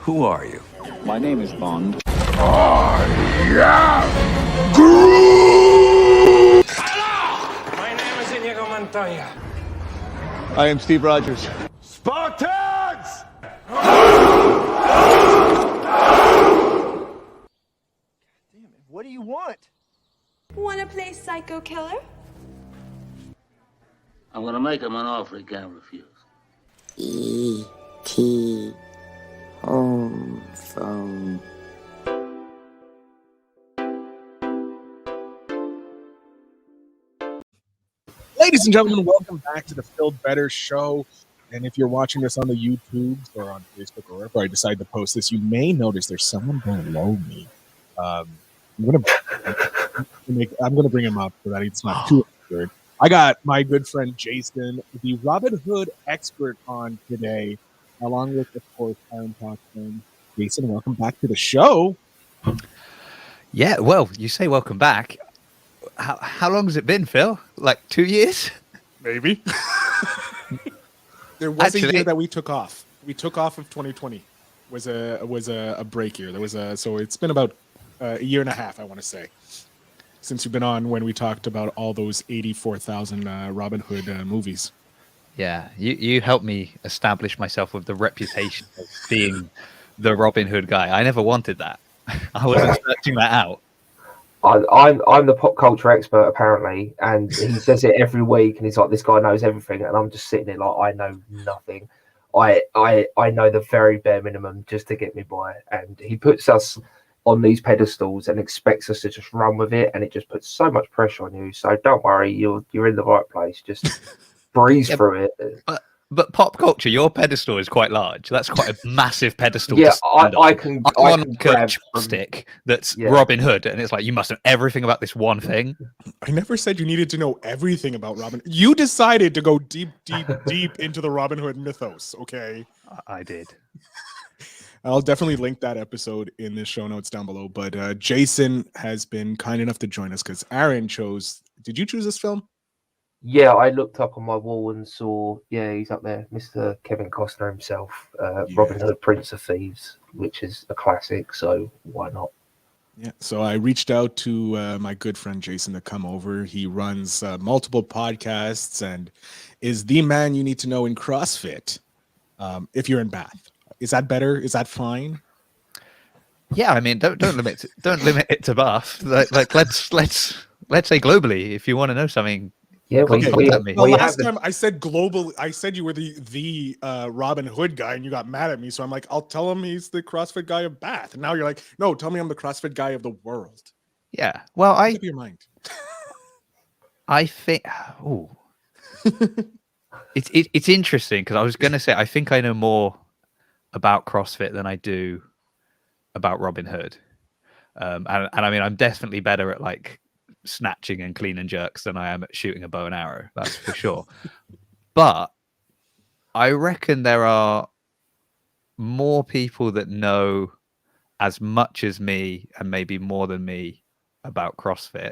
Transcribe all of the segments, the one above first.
Who are you? My name is Bond. I am Groot! Hello! My name is Inigo Montoya. I am Steve Rogers. Spartans! Damn it, what do you want? Wanna play psycho killer? I'm gonna make him an offer he can't refuse. E.T. Home phone. Ladies and gentlemen, welcome back to the Filled Better Show. And if you're watching this on the YouTube or on Facebook or wherever I decide to post this, you may notice there's someone below me. I'm gonna bring him up so that it's not too weird. I got my good friend Jason, the Robin Hood expert, on today, along with, of course, Aaron Toxton. Jason, welcome back to the show. Yeah, well, you say welcome back. How long has it been, Phil? Like 2 years? Maybe. There was a year that we took off. We took off of 2020. Was a break year. So it's been about a year and a half, I want to say, since you've been on when we talked about all those 84,000 Robin Hood movies. Yeah, you helped me establish myself with the reputation of being the Robin Hood guy. I never wanted that. I wasn't searching that out. I'm the pop culture expert apparently, and he says it every week, and he's like, "This guy knows everything," and I'm just sitting there like, I know nothing. I know the very bare minimum just to get me by, and he puts us on these pedestals and expects us to just run with it, and it just puts so much pressure on you. So don't worry, you're in the right place. Just breeze through it. But pop culture, your pedestal is quite large. That's quite a massive pedestal. Yeah, to stand I can grab a stick that's Robin Hood, and it's like you must know everything about this one thing. I never said you needed to know everything about Robin. You decided to go deep into the Robin Hood mythos. Okay, I did. I'll definitely link that episode in the show notes down below. But Jason has been kind enough to join us because Aaron chose. Did you choose this film? Yeah, I looked up on my wall and saw, he's up there, Mr. Kevin Costner himself, Robin Hood, Prince of Thieves, which is a classic, so why not? Yeah, so I reached out to my good friend Jason to come over. He runs multiple podcasts and is the man you need to know in CrossFit if you're in Bath. Is that better? Is that fine? Yeah, I mean, don't limit it to Bath. Like let's say globally, if you want to know something. Yeah, last time I said global. I said you were the Robin Hood guy, and you got mad at me. So I'm like, I'll tell him he's the CrossFit guy of Bath. And now you're like, no, tell me I'm the CrossFit guy of the world. Yeah. Well, Make up your mind. I think. Oh, it's interesting because I was going to say I think I know more about CrossFit than I do about Robin Hood, and I mean I'm definitely better at like snatching and clean and jerks than I am at shooting a bow and arrow, that's for sure. But I reckon there are more people that know as much as me and maybe more than me about CrossFit.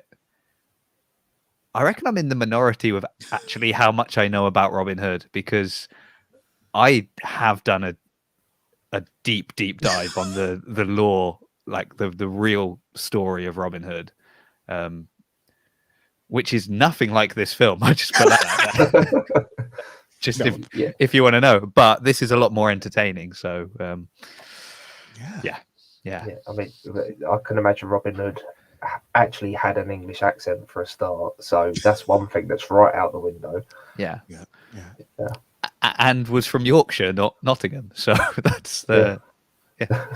I reckon I'm in the minority with actually how much I know about Robin Hood, because I have done a deep dive on the lore, like the real story of Robin Hood. Which is nothing like this film. I just put that out there. Just if you want to know. But this is a lot more entertaining. So, yeah. I mean, I can imagine Robin Hood actually had an English accent for a start. So that's one thing that's right out the window. Yeah. And was from Yorkshire, not Nottingham. So that's the... Yeah.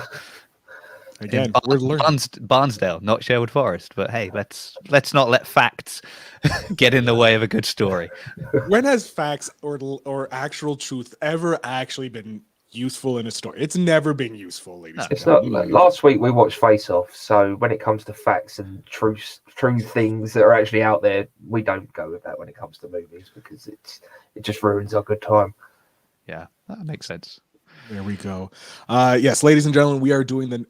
Again, we're learning. Barnsdale, not Sherwood Forest. But hey, let's not let facts get in the way of a good story. When has facts or actual truth ever actually been useful in a story? It's never been useful, ladies. It's not. Last week we watched Face Off, so when it comes to facts and true things that are actually out there, we don't go with that when it comes to movies, because it just ruins our good time. Yeah, that makes sense. There we go. Yes, ladies and gentlemen, we are doing the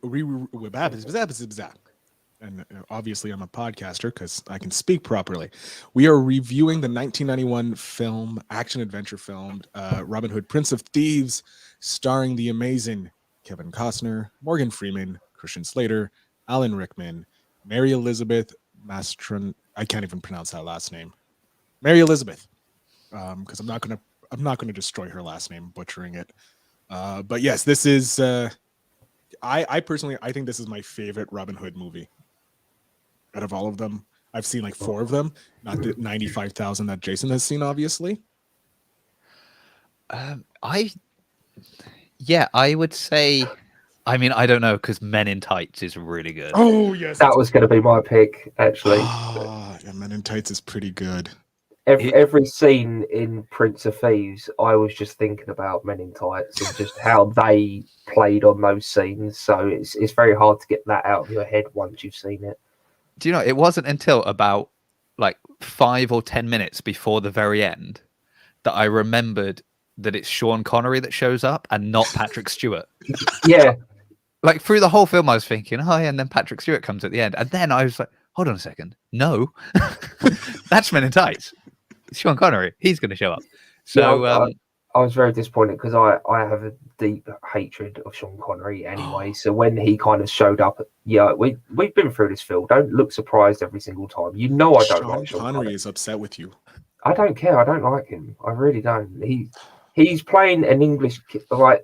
and obviously I'm a podcaster because I can speak properly. We are reviewing the 1991 film, action adventure film, Robin Hood, Prince of Thieves, starring the amazing Kevin Costner, Morgan Freeman, Christian Slater, Alan Rickman, Mary Elizabeth Mastron. I can't even pronounce that last name. Mary Elizabeth, because I'm not gonna destroy her last name, butchering it. But yes, this is. I personally, I think this is my favorite Robin Hood movie. Out of all of them, I've seen like 4 of them, not the 95,000 that Jason has seen, obviously. I would say. I mean, I don't know because Men in Tights is really good. Oh yes, That was going to be my pick, actually. Yeah, Men in Tights is pretty good. Every scene in Prince of Thieves, I was just thinking about Men in Tights and just how they played on those scenes. So it's very hard to get that out of your head once you've seen it. Do you know, it wasn't until about like 5 or 10 minutes before the very end that I remembered that it's Sean Connery that shows up and not Patrick Stewart. Yeah. Like through the whole film, I was thinking, oh, yeah, and then Patrick Stewart comes at the end. And then I was like, hold on a second. No, that's Men in Tights. It's Sean Connery. He's going to show up. So I was very disappointed because I have a deep hatred of Sean Connery anyway. So when he kind of showed up, we've been through this film. Don't look surprised every single time. You know I don't like Sean Connery is upset with you. I don't care. I don't like him. I really don't. He's playing an English kid. Right?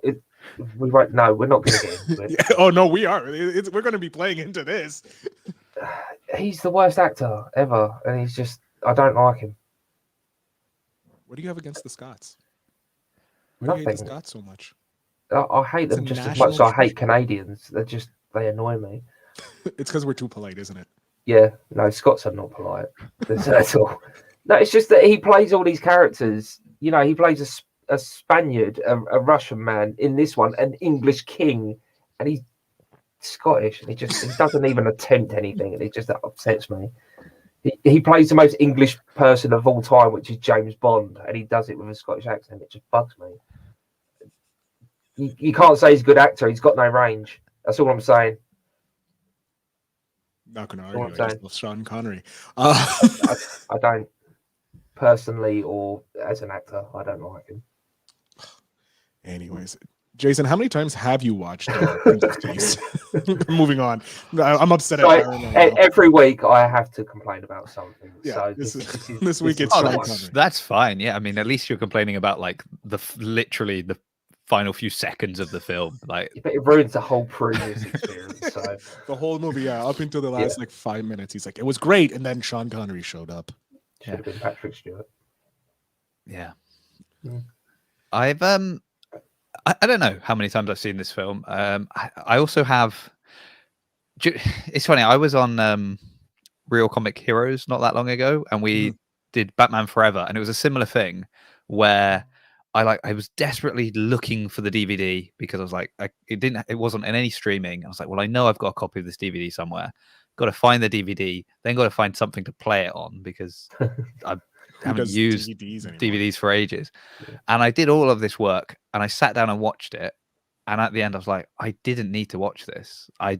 We won't. No, we're not going to get into it. Yeah, oh no, we are. We're going to be playing into this. He's the worst actor ever, and he's just. I don't like him. What do you have against the Scots? Why Nothing. do you hate the Scots so much? I hate them just as much as I hate Canadians. They annoy me. It's because we're too polite, isn't it? Yeah, no, Scots are not polite. That's all. No, it's just that he plays all these characters. You know, he plays a Spaniard, a Russian man in this one, an English king, and he's Scottish, and he doesn't even attempt anything, and it just upsets me. He plays the most English person of all time, which is James Bond, and he does it with a Scottish accent. It just bugs me. You can't say he's a good actor. He's got no range. That's all I'm saying. Not going to argue. I just love Sean Connery. I don't personally, or as an actor, I don't like him. Anyways, Jason, how many times have you watched Prince of Thieves? Moving on. I'm upset at every week I have to complain about something. Yeah, so this week it's Sean Connery. That's fine. Yeah, I mean, at least you're complaining about like literally the final few seconds of the film. Like, but it ruins the whole previous experience. So the whole movie, up until the last 5 minutes, he's like, it was great, and then Sean Connery showed up. Should have been Patrick Stewart. Yeah. I've I don't know how many times I've seen this film. I also have. It's funny. I was on Real Comic Heroes not that long ago, and we did Batman Forever, and it was a similar thing where I was desperately looking for the DVD because I was like, it wasn't in any streaming. I was like, well, I know I've got a copy of this DVD somewhere. Got to find the DVD, then got to find something to play it on because I haven't used DVDs for ages. Yeah. And I did all of this work, and I sat down and watched it. And at the end, I was like, I didn't need to watch this. I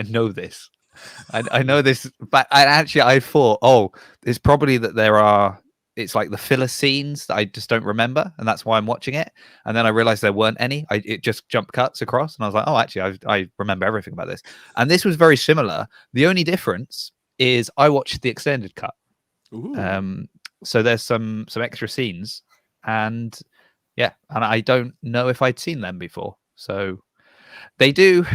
know this. I know this. But I thought, oh, it's probably that it's like the filler scenes that I just don't remember, and that's why I'm watching it. And then I realized there weren't any. It just jump cuts across, and I was like, oh, actually, I remember everything about this. And this was very similar. The only difference is I watched the extended cut. Ooh. So there's some extra scenes, and I don't know if I'd seen them before. So they do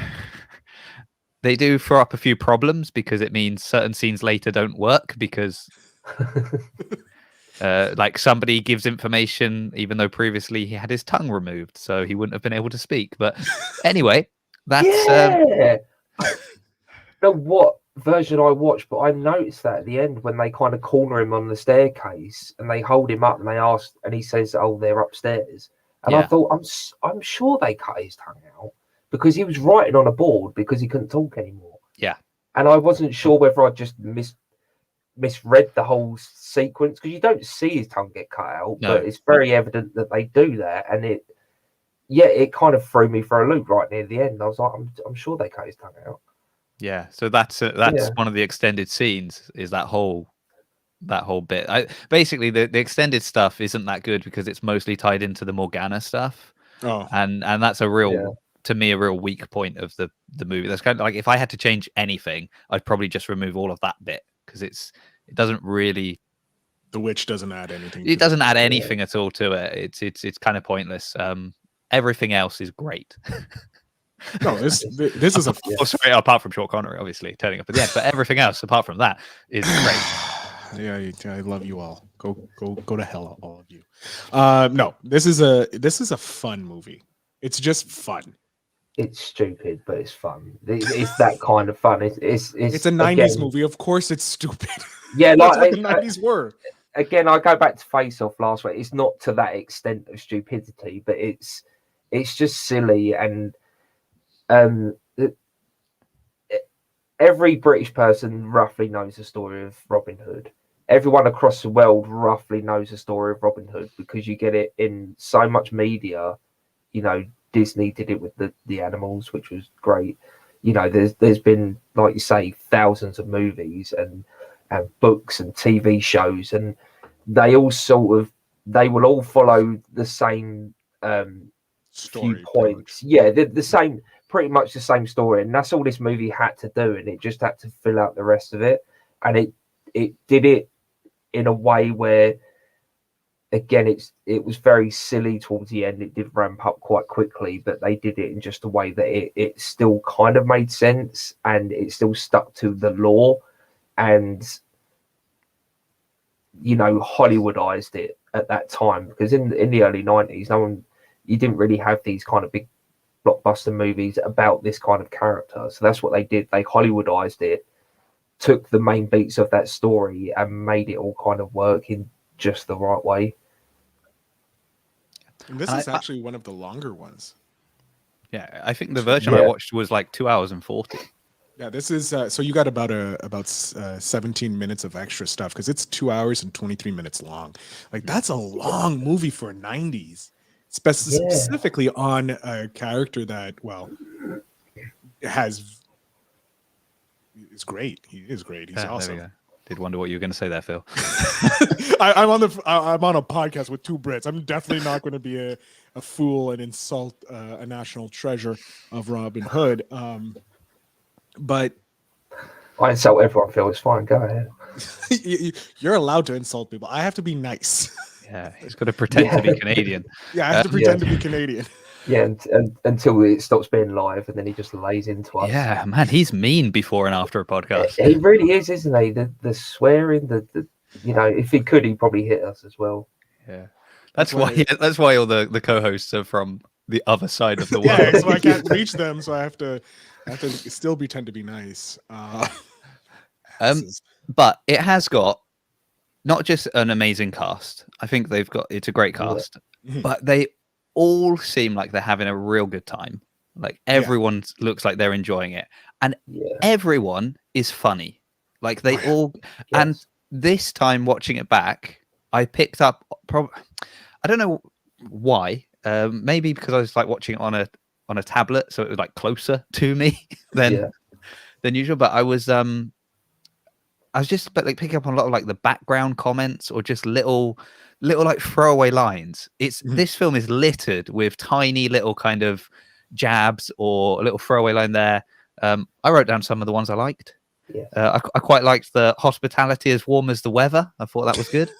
throw up a few problems because it means certain scenes later don't work because. Like somebody gives information even though previously he had his tongue removed, so he wouldn't have been able to speak. But anyway, that's know what version I watched, but I noticed that at the end when they kind of corner him on the staircase and they hold him up and they ask, and he says, "Oh, they're upstairs." And I thought, I'm sure they cut his tongue out because he was writing on a board because he couldn't talk anymore. Yeah, and I wasn't sure whether I just misread the whole sequence because you don't see his tongue get cut out, but it's very evident that they do that, and it kind of threw me for a loop right near the end. I was like, I'm sure they cut his tongue out. Yeah, so that's one of the extended scenes is that whole bit. Basically the extended stuff isn't that good because it's mostly tied into the Morgana stuff. Oh, and that's a real to me a real weak point of the movie. That's kind of like if I had to change anything, I'd probably just remove all of that bit because it doesn't really. The witch doesn't add anything. It doesn't add anything at all to it. It's kind of pointless. Everything else is great. No, this is a. Oh, sorry, apart from Sean Connery, obviously turning up at the end, but everything else apart from that is great. Yeah, I love you all. Go to hell, all of you. No, this is a fun movie. It's just fun. It's stupid, but it's fun. It's that kind of fun. It's a 90s movie. Of course, it's stupid. Yeah, That's like what the 90s were. Again, I go back to Face Off last week. It's not to that extent of stupidity, but it's just silly and every British person roughly knows the story of Robin Hood. Everyone across the world roughly knows the story of Robin Hood because you get it in so much media. You know, Disney did it with the animals, which was great. You know, there's been, like you say, thousands of movies and books and TV shows, and they will all follow the same Story, few points. Yeah, the same, pretty much the same story, and that's all this movie had to do, and it just had to fill out the rest of it, and it did it in a way where, again, it was very silly towards the end. It did ramp up quite quickly, but they did it in just a way that it still kind of made sense, and it still stuck to the lore, and you know, Hollywoodized it at that time, because in the early 90s, you didn't really have these kind of big blockbuster movies about this kind of character. So that's what they did. They Hollywoodized it, took the main beats of that story and made it all kind of work in just the right way. And this is actually one of the longer ones. Yeah, I think the version I watched was like 2 hours and 40. Yeah, this is so you got about 17 minutes of extra stuff because it's 2 hours and 23 minutes long. Like that's a long movie for 90s, specifically on a character that is great. He is great. He's awesome. Did wonder what you were going to say there, Phil. I'm on a podcast with two Brits. I'm definitely not going to be a fool and insult a national treasure of Robin Hood. But I insult everyone, Phil. It's fine. Go ahead. You're allowed to insult people. I have to be nice. Yeah, he's got to pretend to be Canadian. Yeah, I have to pretend to be Canadian. Yeah, and until it stops being live, and then he just lays into us. Yeah, man, he's mean before and after a podcast. He really is, isn't he? The swearing, the you know, if he could, he'd probably hit us as well. Yeah, that's why all the co-hosts are from the other side of the world. Yeah, so I can't reach them, so I have to still pretend to be nice. But it has got not just an amazing cast. I think it's a great cast, but they all seem like they're having a real good time. Like everyone looks like they're enjoying it, and everyone is funny. Like they all. And this time watching it back, I picked up. I don't know why. Maybe because I was like watching it on a tablet, so it was like closer to me than usual. But I was just like picking up on a lot of like the background comments or just little like throwaway lines. This film is littered with tiny little kind of jabs or a little throwaway line there. I wrote down some of the ones I liked. I quite liked the hospitality as warm as the weather. I thought that was good.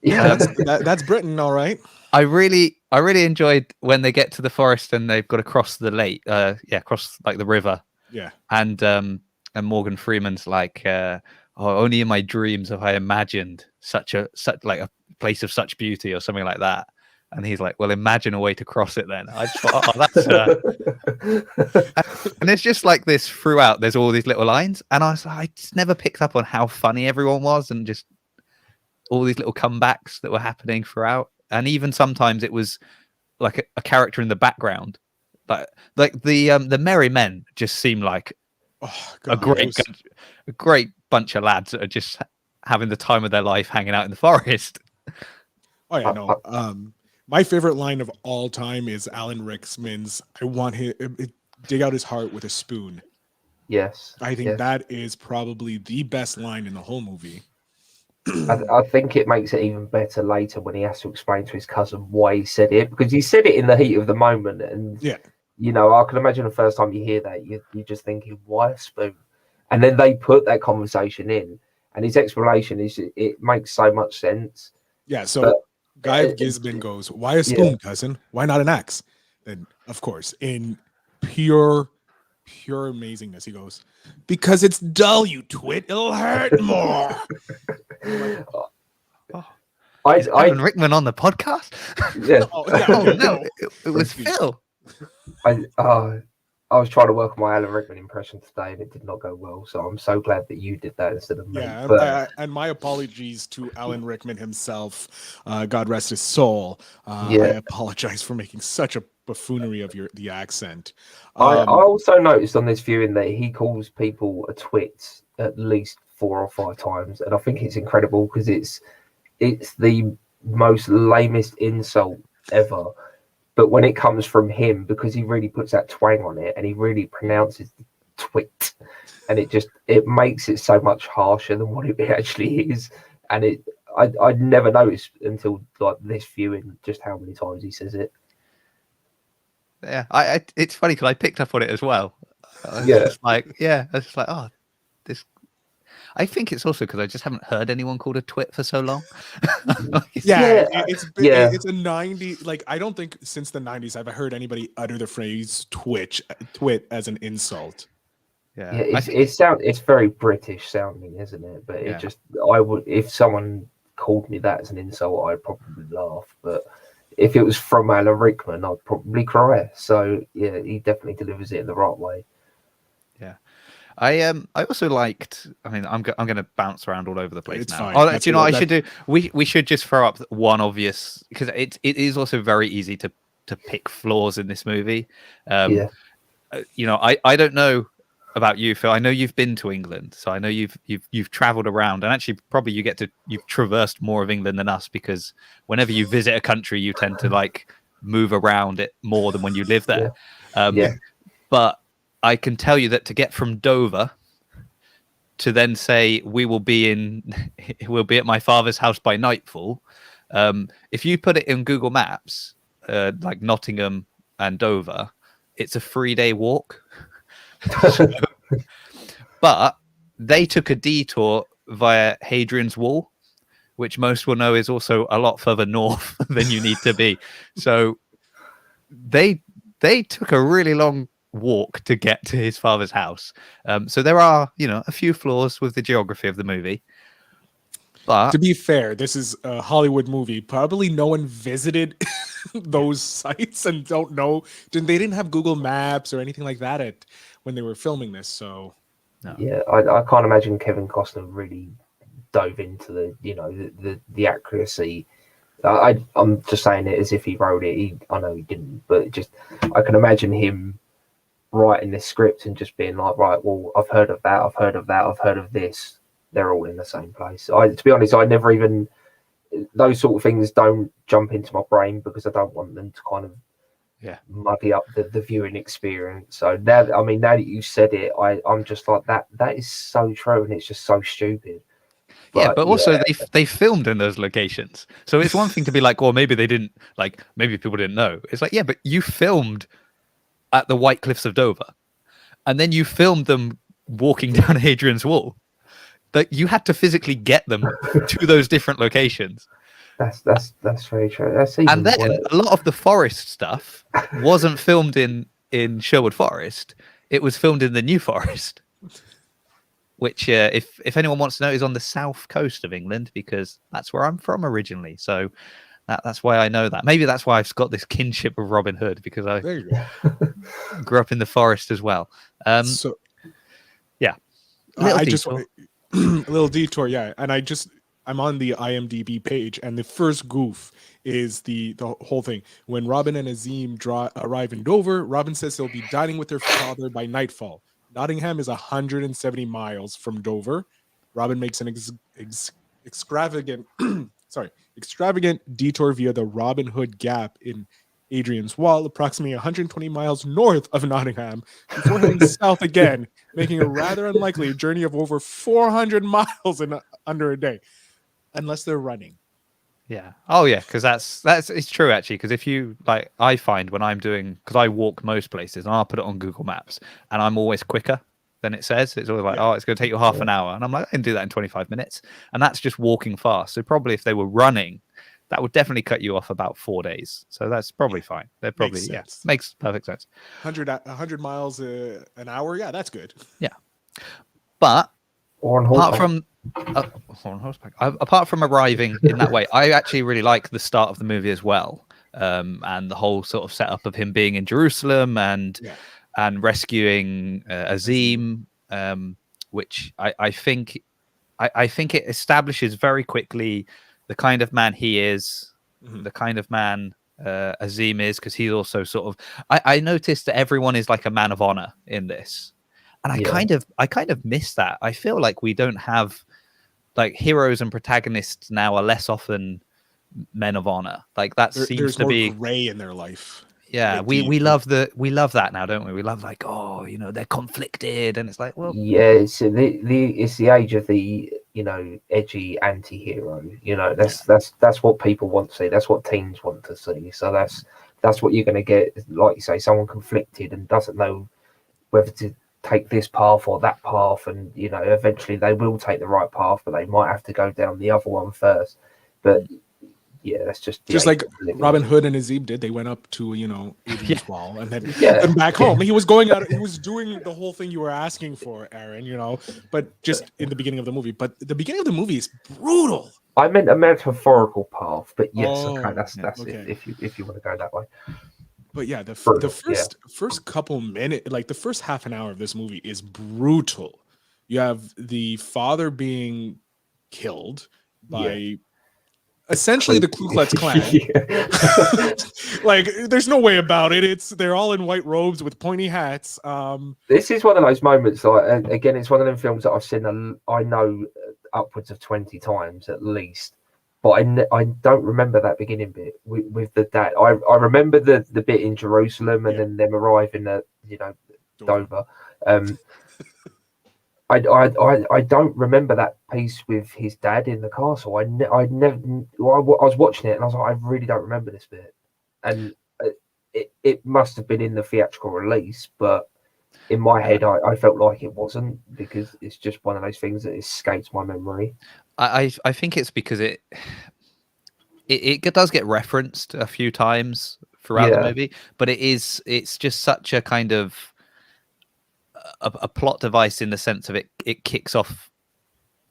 That's Britain, all right. I really enjoyed when they get to the forest and they've got to cross the lake, cross like the river. Yeah. And Morgan Freeman's like, only in my dreams have I imagined such a place of such beauty or something like that. And he's like, well, imagine a way to cross it then. I just thought, that's and it's just like this throughout. There's all these little lines. And I just never picked up on how funny everyone was and just all these little comebacks that were happening throughout. And even sometimes it was like a character in the background. Like the Merry Men just seem like a great bunch of lads that are just having the time of their life hanging out in the forest. Oh yeah, no. My favorite line of all time is Alan Rickman's "I want him dig out his heart with a spoon." Yes, I think that is probably the best line in the whole movie. I think it makes it even better later when he has to explain to his cousin why he said it, because he said it in the heat of the moment, and you know, I can imagine the first time you hear that, you're just thinking, why a spoon? And then they put that conversation in, and his explanation it makes so much sense. Yeah. So But, Guy of Gisborne goes, "Why a spoon, cousin? Why not an axe?" And of course, in pure amazingness, he goes, "Because it's dull, you twit. It'll hurt more." Is Alan Rickman on the podcast? Yeah. Oh no, it was Phil. I was trying to work on my Alan Rickman impression today, and it did not go well. So I'm so glad that you did that instead of me. Yeah, and my apologies to Alan Rickman himself. God rest his soul. I apologize for making such a buffoonery of the accent. I also noticed on this viewing that he calls people a twit at least 4 or 5 times, and I think it's incredible because it's the most lamest insult ever. But when it comes from him, because he really puts that twang on it and he really pronounces the twit, and it makes it so much harsher than what it actually is. And I'd never noticed until like this viewing just how many times he says it. Yeah, it's funny because I picked up on it as well. I was like, oh, this. I think it's also because I just haven't heard anyone called a twit for so long. It's a 90. Like, I don't think since the 90s I've heard anybody utter the phrase twit as an insult. Yeah, it's very British sounding, isn't it? But I would, if someone called me that as an insult, I'd probably laugh. But if it was from Alan Rickman, I'd probably cry. So yeah, he definitely delivers it in the right way. Yeah. I also liked. I mean, I'm going to bounce around all over the place now. Fine. Oh, do you know what I should do? We should just throw up one obvious, because it is also very easy to pick flaws in this movie. You know, I don't know about you, Phil. I know you've been to England, so I know you've traveled around, and actually probably you've traversed more of England than us, because whenever you visit a country, you tend to like move around it more than when you live there. But I can tell you that to get from Dover to then say we'll be at my father's house by nightfall, if you put it in Google Maps, like Nottingham and Dover, it's a 3-day walk. But they took a detour via Hadrian's Wall, which most will know is also a lot further north than you need to be. So they took a really long walk to get to his father's house. So there are, a few flaws with the geography of the movie. But to be fair, this is a Hollywood movie. Probably no one visited those sites and don't know. They didn't have Google Maps or anything like that when they were filming this. So no. Yeah, I can't imagine Kevin Costner really dove into the accuracy. I'm just saying it as if he wrote it. I know he didn't, but I can imagine him writing this script and just being like, right, well, I've heard of that, I've heard of that, I've heard of this. They're all in the same place. To be honest, I never even, those sort of things don't jump into my brain because I don't want them to kind of muddy up the viewing experience. So now that you said it, I'm just like, that is so true, and it's just so stupid. But also they filmed in those locations. So it's one thing to be like, well, maybe they didn't, like, maybe people didn't know. It's like, yeah, but you filmed at the White Cliffs of Dover, and then you filmed them walking down Hadrian's Wall. That you had to physically get them to those different locations. That's very true. And then a lot of the forest stuff wasn't filmed in Sherwood Forest. It was filmed in the New Forest, which, if anyone wants to know, is on the south coast of England, because that's where I'm from originally. So that's why I know that. Maybe that's why I've got this kinship with Robin Hood, because I grew up in the forest as well. I just want a little detour, and I'm on the IMDb page, and the first goof is the whole thing. When Robin and Azim arrive in Dover, Robin says they'll be dining with their father by nightfall. Nottingham is 170 miles from Dover. Robin makes an extravagant detour via the Robin Hood Gap in Hadrian's Wall, approximately 120 miles north of Nottingham, before heading south again, making a rather unlikely journey of over 400 miles in under a day, unless they're running. Yeah. Oh yeah, because that's it's true actually. Because if you like, I find when I'm doing, because I walk most places, and I'll put it on Google Maps, and I'm always quicker than it says. It's always like, oh, it's going to take you half an hour, and I'm like, I can do that in 25 minutes, and that's just walking fast. So probably if they were running, that would definitely cut you off about 4 days. So that's probably fine. They're probably makes perfect sense. 100 miles an hour. Yeah, that's good. Yeah, but Or on apart horseback. from on horseback, apart from arriving in that way, I actually really like the start of the movie as well, and the whole sort of setup of him being in Jerusalem and rescuing Azim, which I think it establishes very quickly the kind of man he is, the kind of man Azim is, because he's also sort of. I noticed that everyone is like a man of honor in this. And I kind of miss that. I feel like we don't have like heroes and protagonists now are less often men of honor. Like that seems to be gray in their life. Yeah, we love that now, don't we? We love like, oh, you know, they're conflicted, and it's like, well, yeah, it's the age of the edgy anti-hero. That's what people want to see. That's what teens want to see. So that's what you're going to get. Like you say, someone conflicted and doesn't know whether to take this path or that path, and eventually they will take the right path, but they might have to go down the other one first. But yeah, that's just like Robin Hood and Azim did. They went up to Adrian's wall and then back home. He was going out. He was doing the whole thing you were asking for, Aaron. But just in the beginning of the movie. But the beginning of the movie is brutal. I meant a metaphorical path, but yes, okay, that's it. If you want to go that way. But yeah, the first couple minutes, like the first half an hour of this movie is brutal. You have the father being killed by essentially the Ku Klux Klan. Like, there's no way about it. They're all in white robes with pointy hats. This is one of those moments. Like, again, it's one of them films that I've seen. I know upwards of 20 times at least. But I don't remember that beginning bit with the dad. I remember the bit in Jerusalem and then them arriving at Dover. I don't remember that piece with his dad in the castle. I was watching it and I was like, I really don't remember this bit. And it must have been in the theatrical release, but in my head, I felt like it wasn't, because it's just one of those things that escapes my memory. I think it's because it does get referenced a few times throughout the movie, but it's just such a kind of a plot device in the sense of it kicks off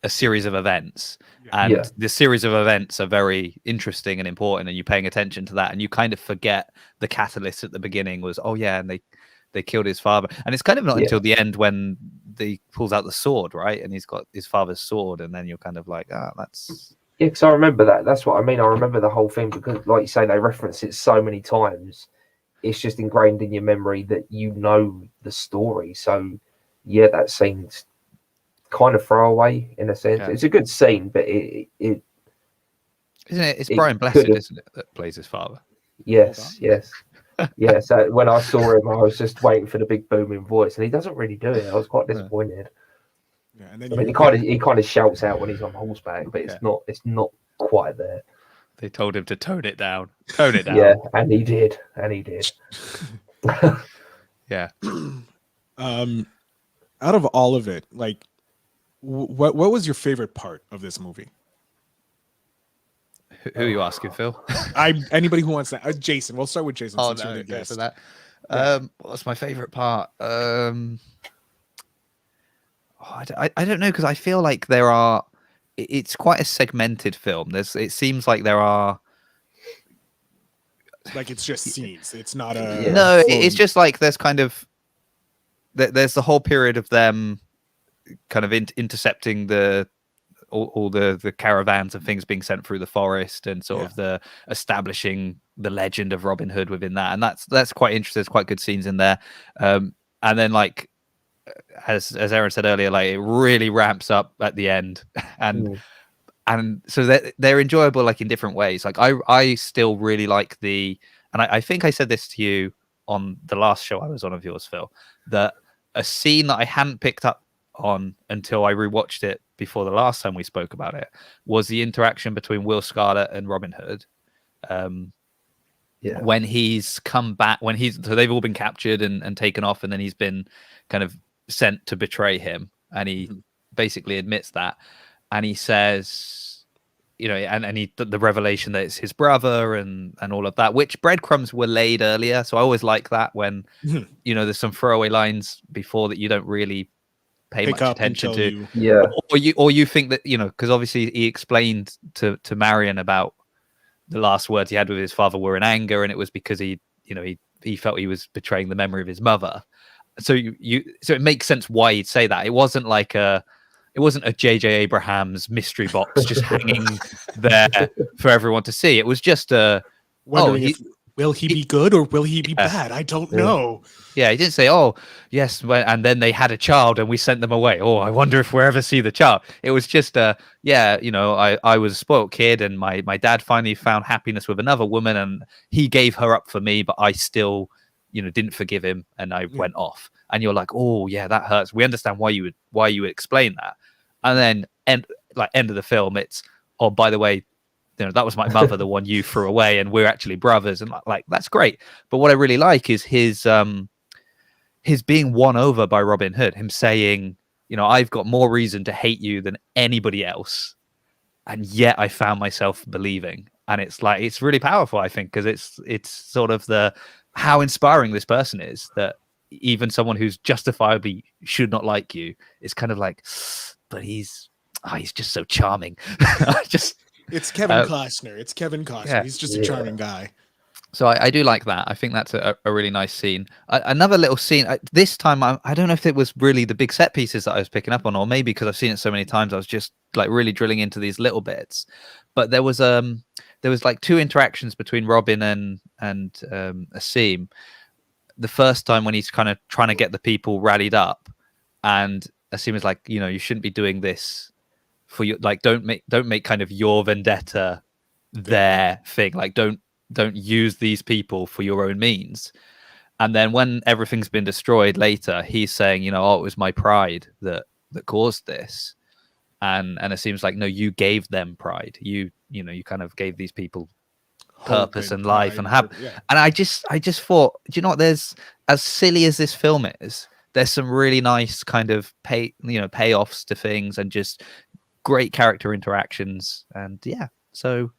a series of events, and the series of events are very interesting and important, and you're paying attention to that, and you kind of forget the catalyst at the beginning was, oh yeah, and they killed his father, and it's kind of not until the end when he pulls out the sword, right, and he's got his father's sword, and then you're kind of like, that's because I remember that. That's what I mean. I remember the whole thing because, like you say, they reference it so many times. It's just ingrained in your memory that the story. So yeah, that scene's kind of throwaway in a sense. Yeah. It's a good scene, but it isn't it? It's Brian Blessed, isn't it, that plays his father? Yes. Yeah, so when I saw him, I was just waiting for the big booming voice, and he doesn't really do it. I was quite disappointed. Yeah, and then he kind of shouts out when he's on horseback, but it's not quite there. They told him to tone it down. Yeah, and he did. Yeah. Out of all of it, like, what was your favorite part of this movie? Who are you asking, Phil? Anybody who wants that. Jason. We'll start with Jason. Oh, no, okay, for that. What's my favorite part? I don't know, because I feel like it's quite a segmented film. It seems like there are, like, it's just scenes. It's not no. It's just like there's the whole period of them kind of intercepting all the caravans and things being sent through the forest, and sort of the establishing the legend of Robin Hood within that, and that's quite interesting. There's quite good scenes in there, and then, like, as Aaron said earlier, like, it really ramps up at the end, and so they're enjoyable, like, in different ways. Like, I still really like and I think I said this to you on the last show I was on of yours, Phil, that a scene that I hadn't picked up on until I rewatched it before the last time we spoke about it, was the interaction between Will Scarlet and Robin Hood. When he's come back, so they've all been captured and taken off, and then he's been kind of sent to betray him, and he basically admits that, and he says, you know, and he the revelation that it's his brother and all of that, which breadcrumbs were laid earlier. So I always like that when you know there's some throwaway lines before that you don't really pay much attention to, or you think that, you know, because obviously he explained to Marion about the last words he had with his father were in anger, and it was because he felt he was betraying the memory of his mother. So so it makes sense why he'd say that. It wasn't a J.J. Abrams mystery box just hanging there for everyone to see. It was just wondering will he be good or will he be bad? I don't know. Yeah, he didn't say, oh, yes, and then they had a child and we sent them away. Oh, I wonder if we'll ever see the child. It was just, you know, I was a spoiled kid, and my dad finally found happiness with another woman, and he gave her up for me, but I still, you know, didn't forgive him, and I went off. And you're like, oh, yeah, that hurts. We understand why you would explain that. And then, end of the film, it's, oh, by the way, you know, that was my mother, the one you threw away, and we're actually brothers, and like that's great. But what I really like is his being won over by Robin Hood, him saying, you know, I've got more reason to hate you than anybody else, and yet I found myself believing. And it's like, it's really powerful, I think, because it's sort of how inspiring this person is, that even someone who's justifiably should not like you is kind of like, but he's just so charming. It's Kevin Costner. It's Kevin Costner. Yeah. He's just a charming guy. So I do like that. I think that's a really nice scene. Another little scene. This time, I don't know if it was really the big set pieces that I was picking up on, or maybe because I've seen it so many times, I was just like really drilling into these little bits. But there was like two interactions between Robin and Asim. The first time when he's kind of trying to get the people rallied up, and Asim is like, you know, you shouldn't be doing this for your, like, don't make kind of your vendetta their thing. Like, don't use these people for your own means. And then when everything's been destroyed later, he's saying, you know, oh, it was my pride that caused this. And it seems like, no, you gave them pride. You kind of gave these people purpose and life and have. And I just thought, do you know what? There's, as silly as this film is, there's some really nice kind of payoffs to things, and just great character interactions. And yeah, so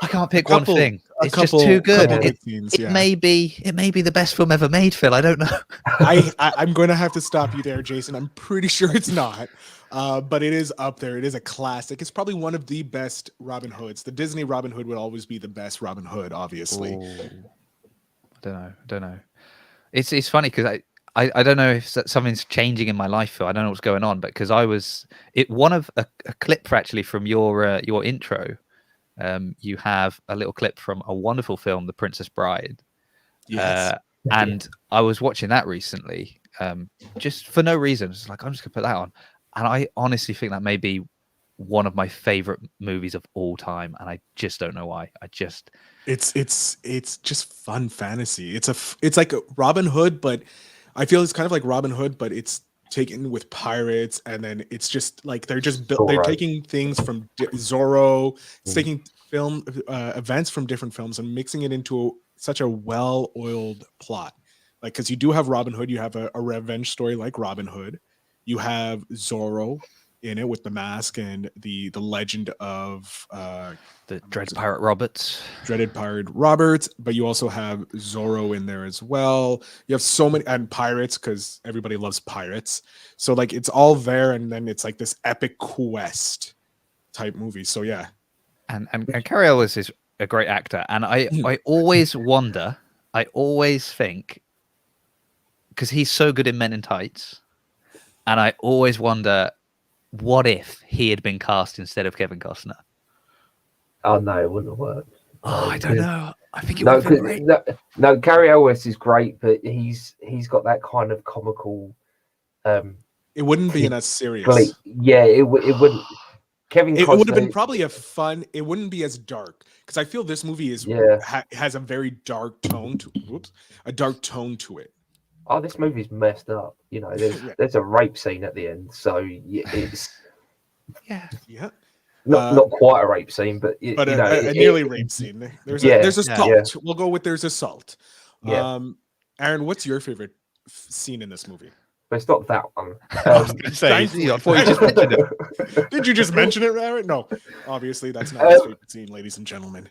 I can't pick one thing. It's just too good. It may be the best film ever made, Phil. I don't know. I'm going to have to stop you there, Jason. I'm pretty sure it's not, but it is up there. It is a classic. It's probably one of the best Robin Hoods. The Disney Robin Hood would always be the best Robin Hood, obviously. Ooh. I don't know. It's funny because I don't know if something's changing in my life, Phil. I don't know what's going on, but because one of a clip actually from your intro. You have a little clip from a wonderful film, The Princess Bride. Yes. And I was watching that recently, just for no reason. It's like, I'm just gonna put that on. And I honestly think that may be one of my favorite movies of all time. And I just don't know why. It's just fun fantasy. It's like Robin Hood, but I feel it's kind of like Robin Hood, but it's taken with pirates, and then it's just like they're taking things from Zorro, it's taking film events from different films and mixing it into such a well-oiled plot. Like, because you do have Robin Hood, you have a revenge story like Robin Hood, you have Zorro in it with the mask and the legend of the Dreaded Pirate Roberts. But you also have Zorro in there as well. You have so many, and pirates, because everybody loves pirates. So like it's all there, and then it's like this epic quest type movie. So yeah. And Cary Elwes is a great actor, and I always wonder, I always think, because he's so good in Men in Tights, and I always wonder, what if he had been cast instead of Kevin Costner? Oh no, it wouldn't have worked. Oh, I don't know. I think it would have been great. No, Cary Elwes is great, but he's got that kind of comical. It wouldn't be as serious. Yeah, it wouldn't. Kevin Costner, it would have been probably it wouldn't be as dark, because I feel this movie has a very dark tone to it. Oh, this movie's messed up. You know, there's a rape scene at the end, so Yeah. Yeah. Not quite a rape scene, but But you know, a nearly rape scene. There's assault. yeah. We'll go with there's assault. Yeah. Aaron, what's your favorite scene in this movie? But it's not that one. I was going to say, I thought you just mentioned it. Did you just mention it, Aaron? No, obviously that's not his favorite scene, ladies and gentlemen.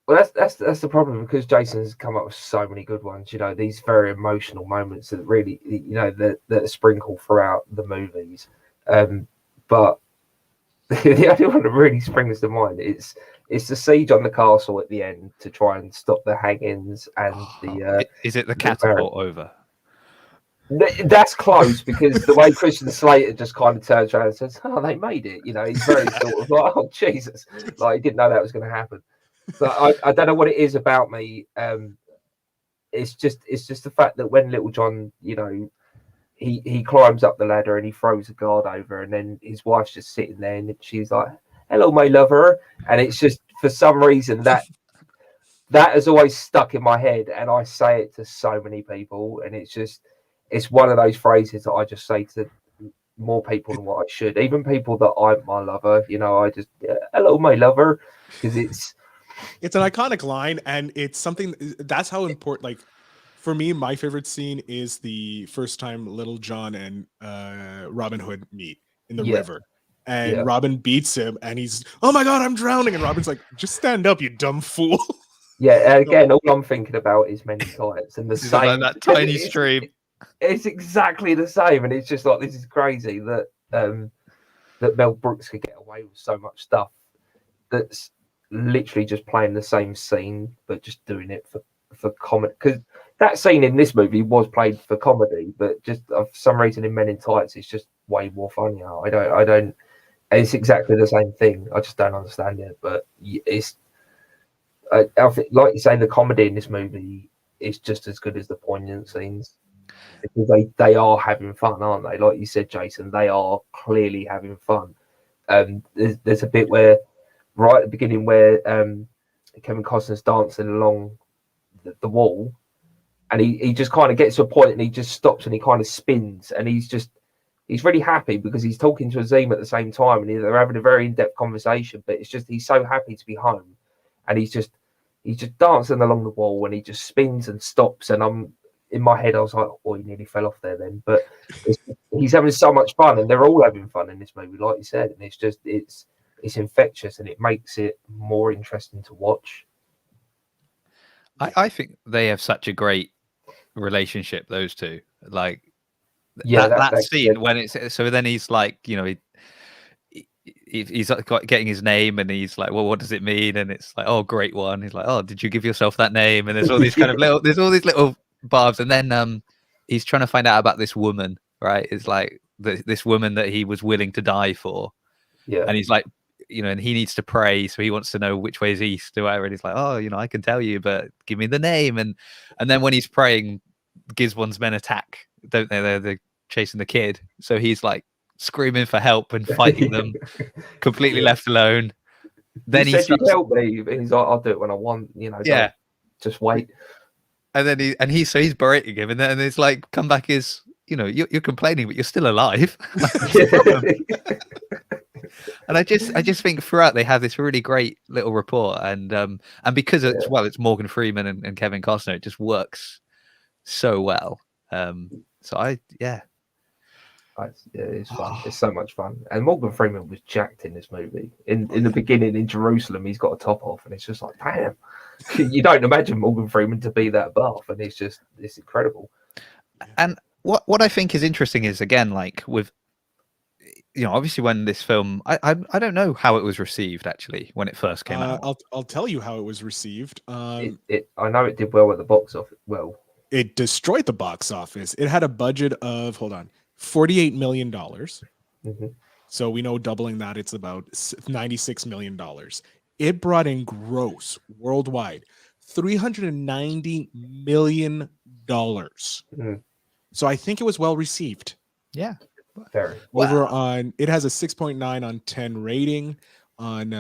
Well, that's the problem, because Jason's come up with so many good ones. You know, these very emotional moments that really, you know, that sprinkle throughout the movies. But the only one that really springs to mind is the siege on the castle at the end to try and stop the hangings and the. Is it the catapult over? That's close, because the way Christian Slater just kind of turns around and says, "Oh, they made it." You know, he's very sort of like, "Oh, Jesus!" Like, he didn't know that was going to happen. But I don't know what it is about me. It's just the fact that when Little John, you know, he climbs up the ladder and he throws a guard over, and then his wife's just sitting there and she's like, "Hello, my lover," and it's just, for some reason, that has always stuck in my head, and I say it to so many people, and it's one of those phrases that I just say to more people than what I should, even people that aren't my lover. You know, I just, "Hello, my lover," because it's an iconic line, and it's something that's how important. Like, for me, my favorite scene is the first time Little John and Robin Hood meet in the river, and Robin beats him, and he's, "Oh my God, I'm drowning!" And Robin's like, "Just stand up, you dumb fool." Yeah, again, all I'm thinking about is Men in Tights and the same like that tiny stream. It's exactly the same, and it's just like, this is crazy that that Mel Brooks could get away with so much stuff that's literally just playing the same scene, but just doing it for comedy. Because that scene in this movie was played for comedy, but just for some reason in Men in Tights, it's just way more funnier. I don't. It's exactly the same thing. I just don't understand it. But it's, I think, like you say, the comedy in this movie is just as good as the poignant scenes, because they are having fun, aren't they? Like you said, Jason, they are clearly having fun. There's a bit where, right at the beginning, where Kevin Costner's dancing along the wall, and he just kind of gets to a point and he just stops and he kind of spins, and he's really happy because he's talking to Azim at the same time, and they're having a very in-depth conversation, but it's just, he's so happy to be home, and he's just dancing along the wall, and he just spins and stops, and in my head I was like, "Oh, he nearly fell off there then." But he's having so much fun, and they're all having fun in this movie, like you said, and it's infectious, and it makes it more interesting to watch. I think they have such a great relationship, those two. Like, yeah, that scene when it's, so then he's like, you know, he's getting his name, and he's like, "Well, what does it mean?" And it's like, "Oh, great one." He's like, "Oh, did you give yourself that name?" And there's all these kind of there's all these little barbs, and then he's trying to find out about this woman, right? It's like this woman that he was willing to die for, and he's like, you know, and he needs to pray, so he wants to know which way is east or whatever, and he's like, "Oh, you know, I can tell you, but give me the name." And then when he's praying, Gisborne's men attack, don't they? They're chasing the kid, so he's like starving for help and fighting them, completely left alone. Then he said, "You help me," and he's like, "I'll do it when I want," you know. Yeah, just wait. And then he's berating him, and then it's like, comeback is, you know, you're complaining, but you're still alive. And I just think throughout they have this really great little rapport, and because it's Morgan Freeman and Kevin Costner, it just works so well. It's fun. It's so much fun. And Morgan Freeman was jacked in this movie. In the beginning in Jerusalem, he's got a top off, and it's just like, damn, you don't imagine Morgan Freeman to be that buff, and it's incredible. And what I think is interesting is, again, like with, you know, obviously when this film, I don't know how it was received actually when it first came out. I'll tell you how it was received. I know it did well at the box office. Well, it destroyed the box office. It had a budget of $48 million. Mm-hmm. So we know doubling that, it's about $96 million. It brought in gross worldwide $390 million. Mm-hmm. So I think it was well received. Yeah. Very. It has a 6.9 on 10 rating on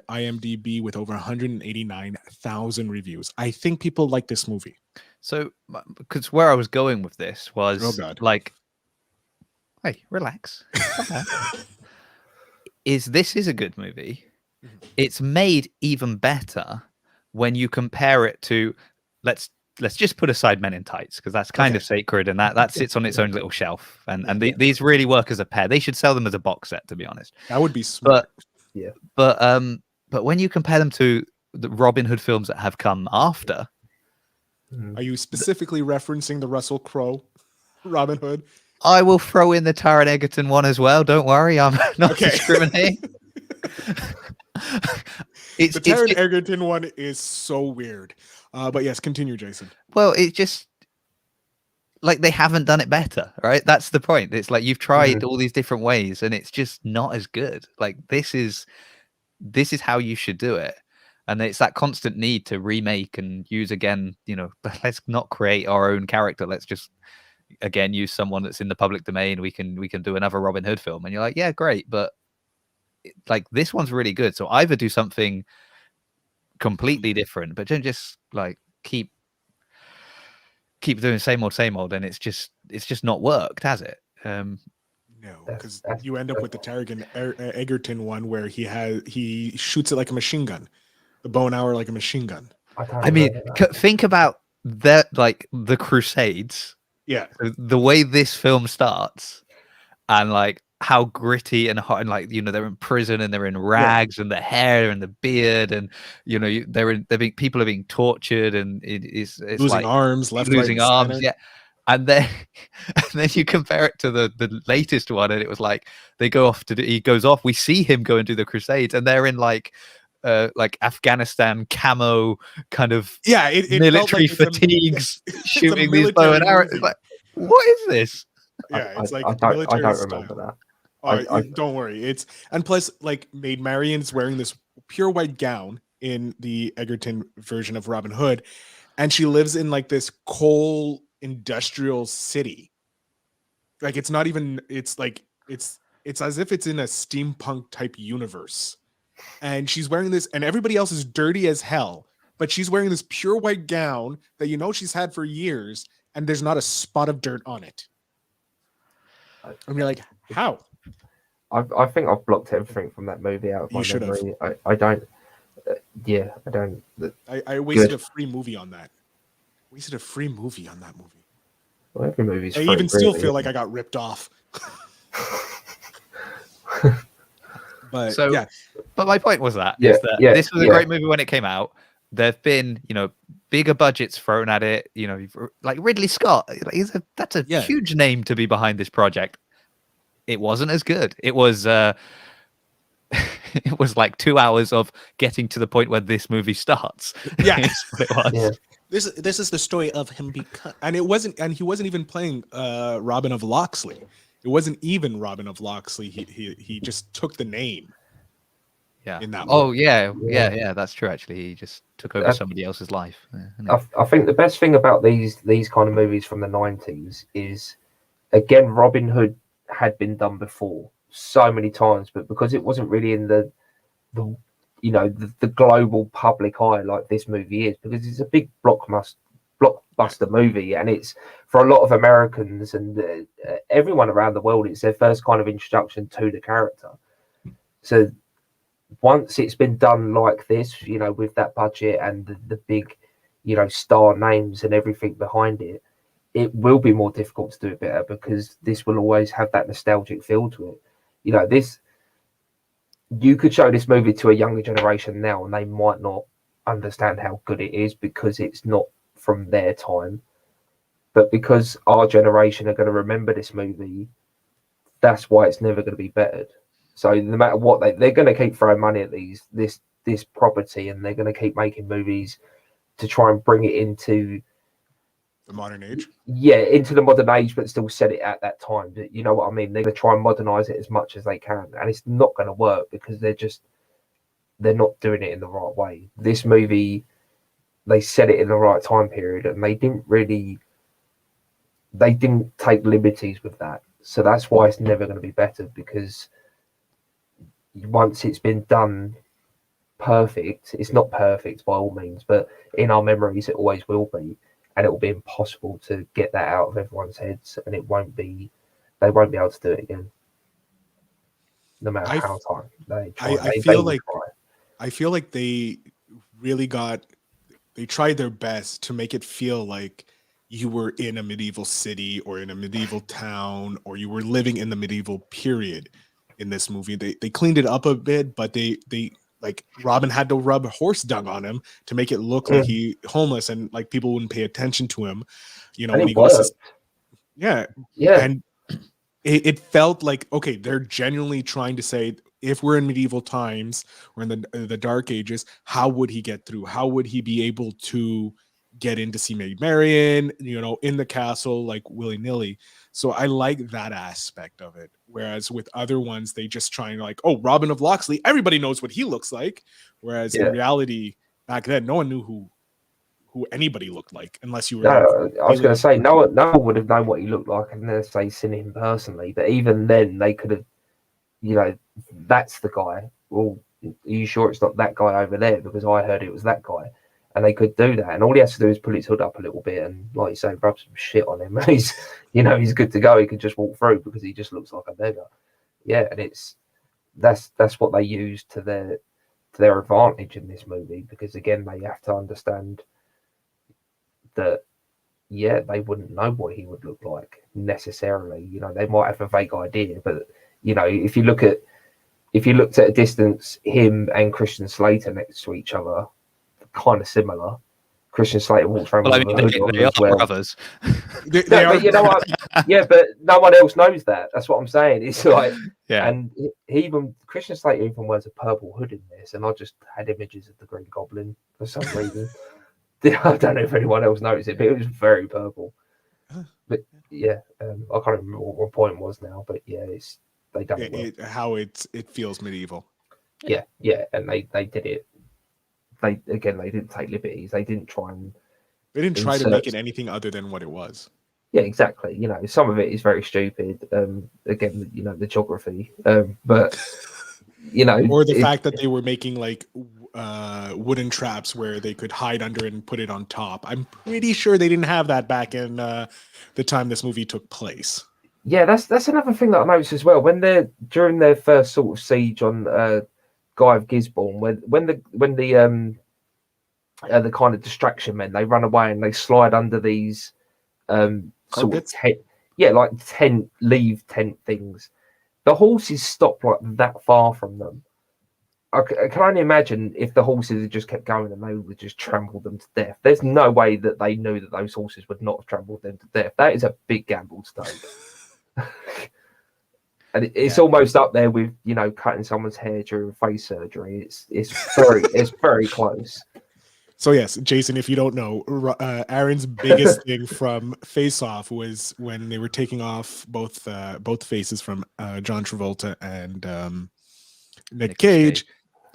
IMDb with over 189,000 reviews. I think people like this movie. So, because where I was going with this was, like, hey, relax. this is a good movie. It's made even better when you compare it to let's just put aside Men in Tights, because that's kind of sacred, and that sits on its own little shelf. And these really work as a pair. They should sell them as a box set, to be honest. That would be smart. But when you compare them to the Robin Hood films that have come after, are you specifically referencing the Russell Crowe Robin Hood? I will throw in the Taron Egerton one as well. Don't worry, I'm not discriminating. The Taron Egerton one is so weird. But yes, continue, Jason. Well, it's just like they haven't done it better, right? That's the point. It's like you've tried all these different ways, and it's just not as good. Like this is how you should do it. And it's that constant need to remake and use again, but let's not create our own character. Let's just again use someone that's in the public domain. We can do another Robin Hood film. And you're like, yeah, great. But like this one's really good. So either do something completely different, but don't just like keep doing same old, and it's just not worked, has it? No, because you end up with the Taron Egerton one where he shoots it like a machine gun. The bow and arrow like a machine gun. I mean, think about that, like the Crusades. Yeah. The way this film starts, and like how gritty and hot, and like they're in prison and they're in rags and the hair and the beard, and people are being tortured, and it's losing like arms, losing arms, yeah. And then you compare it to the latest one, and it was like he goes off. We see him go and do the Crusades, and they're in like Afghanistan camo kind of military fatigues, shooting these bow and arrows. It's like, what is this? Yeah, it's like I don't remember that. Don't worry. And plus, like, Maid Marian's wearing this pure white gown in the Egerton version of Robin Hood, and she lives in like this coal industrial city. Like it's not even. It's as if it's in a steampunk type universe. And she's wearing this, and everybody else is dirty as hell, but she's wearing this pure white gown that she's had for years, and there's not a spot of dirt on it. And you're like, how? I think I've blocked everything from that movie out of my memory. I don't. I don't. I wasted a free movie on that. Well, every movie's I free, even still really. feel like I got ripped off. But my point was that this was a great movie when it came out. There've been bigger budgets thrown at it. Like Ridley Scott, that's a huge name to be behind this project. It wasn't as good. It was it was like 2 hours of getting to the point where this movie starts. Yeah, what it was. Yeah. This is the story of him and he wasn't even playing Robin of Locksley. It wasn't even Robin of Locksley. He just took the name. Yeah. In that. Oh yeah, that's true. Actually, he just took over somebody else's life. I think the best thing about these kind of movies from the 90s is, again, Robin Hood had been done before so many times, but because it wasn't really in the global public eye like this movie is, because it's a big blockbuster movie, and it's for a lot of Americans and everyone around the world, it's their first kind of introduction to the character. So once it's been done like this, with that budget and the big, star names and everything behind it, it will be more difficult to do it better, because this will always have that nostalgic feel to it. You could show this movie to a younger generation now, and they might not understand how good it is because it's not from their time. But because our generation are going to remember this movie, that's why it's never going to be bettered. So no matter what, they're going to keep throwing money at this property, and they're going to keep making movies to try and bring it into the modern age. Yeah, into the modern age, but still set it at that time. You know what I mean? They're going to try and modernize it as much as they can, and it's not going to work because they're not doing it in the right way. This movie, they set it in the right time period, and they didn't take liberties with that. So that's why it's never going to be better, because once it's been done perfect, it's not perfect by all means, but in our memories it always will be, and it will be impossible to get that out of everyone's heads, and they won't be able to do it again, no matter how time. I feel like they really they tried their best to make it feel like you were in a medieval city or in a medieval town, or you were living in the medieval period in this movie. They cleaned it up a bit, but they like Robin had to rub horse dung on him to make it look like he homeless and like people wouldn't pay attention to him. You know, And when it he goes to, worked. yeah. And it felt like, okay, they're genuinely trying to say, if we're in medieval times or in the Dark Ages, how would he get through? How would he be able to get in to see Maid Marian, you know, in the castle, like willy-nilly? So I like that aspect of it. Whereas with other ones, they just try and like, oh, Robin of Locksley, everybody knows what he looks like. Whereas in reality, back then, no one knew who anybody looked like unless you were. No, I was going to say no one would have known what he looked like unless they seen him personally. But even then, they could have, you know, that's the guy. Well, are you sure it's not that guy over there? Because I heard it was that guy, and they could do that. And all he has to do is pull his hood up a little bit and, like you say, rub some shit on him. He's, you know, he's good to go. He could just walk through because he just looks like a beggar. Yeah, and that's what they use to their advantage in this movie, because again, they have to understand that, yeah, they wouldn't know what he would look like necessarily. You know, they might have a vague idea, but you know, if you looked at a distance, him and Christian Slater next to each other, kind of similar. Christian Slater walks around with a hood on they as are well. brothers. But you know what? Yeah, but no one else knows that. That's what I'm saying. It's like, and even Christian Slater even wears a purple hood in this, and I just had images of the Green Goblin for some reason. I don't know if anyone else noticed it, but it was very purple. But yeah, I can't remember what my point was now. But yeah, they done it how it feels medieval. Yeah, and they did it. They didn't take liberties. They didn't try to make it anything other than what it was. Yeah, exactly. You know, some of it is very stupid. Again, you know, the geography, but you know, or the fact that they were making like wooden traps where they could hide under it and put it on top. I'm pretty sure they didn't have that back in the time this movie took place. Yeah, that's another thing that I noticed as well. When they're during their first sort of siege on Guy of Gisborne, when the kind of distraction men, they run away and they slide under these sort of like tent things. The horses stop like that far from them. I can only imagine if the horses had just kept going and they would just trample them to death. There's no way that they knew that those horses would not have trampled them to death. That is a big gamble to take. And it's almost up there with, you know, cutting someone's hair during face surgery. It's very close. So yes, Jason, if you don't know, Aaron's biggest thing from Face Off was when they were taking off both faces from John Travolta and Nick Cage.